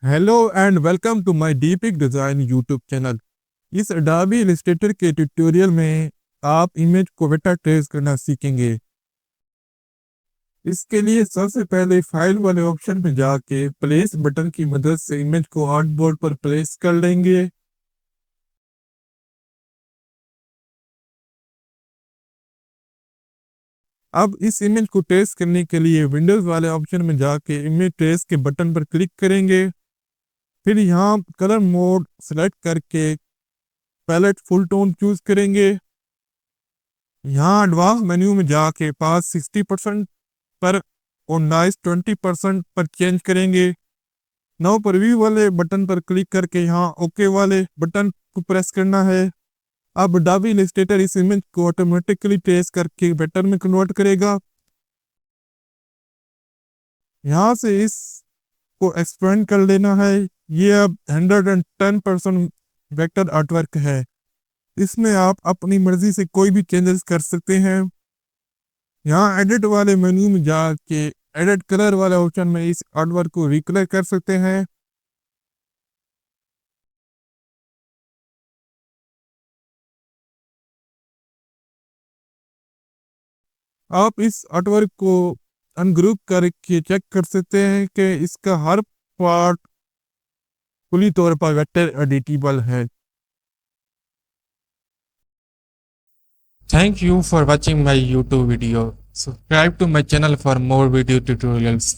Hello and welcome to my Deepik design YouTube channel. इस Adobe Illustrator के tutorial में आप इमेज को वेक्टर ट्रेस करना सीखेंगे। इसके लिए सबसे पहले फाइल वाले ऑप्शन में जाके प्लेस बटन की मदद से इमेज को आर्टबोर्ड पर प्लेस कर लेंगे। अब इस इमेज को ट्रेस करने के लिए विंडोज वाले ऑप्शन में जाके इमेज ट्रेस के बटन पर क्लिक करेंगे। फिर यहाँ कलर मोड सेलेक्ट करके पैलेट फुल टोन चूज करेंगे। यहाँ एडवांस मेन्यू में जाके पास 60% पर और नॉइस 20% पर चेंज करेंगे। नाउ प्रीव्यू वाले बटन पर क्लिक करके यहाँ ओके वाले बटन को प्रेस करना है। अब अडोबी इलस्ट्रेटर इस इमेज को ऑटोमेटिकली ट्रेस करके वेक्टर में कन्वर्ट करेगा। यहाँ से इस को एक्सपेंड कर लेना है। ये अब 110% वेक्टर आर्टवर्क है। इसमें आप अपनी मर्जी से कोई भी चेंजेस कर सकते हैं। यहाँ एडिट वाले मेन्यू में जाके एडिट कलर वाले ऑप्शन में इस आर्टवर्क को रिकलर कर सकते हैं। आप इस आर्टवर्क को अनग्रुप करके चेक कर सकते हैं कि इसका हर पार्ट पूरी तौर पर वेक्टर एडिटेबल है। Thank you for watching my YouTube video. Subscribe to my channel for more video tutorials.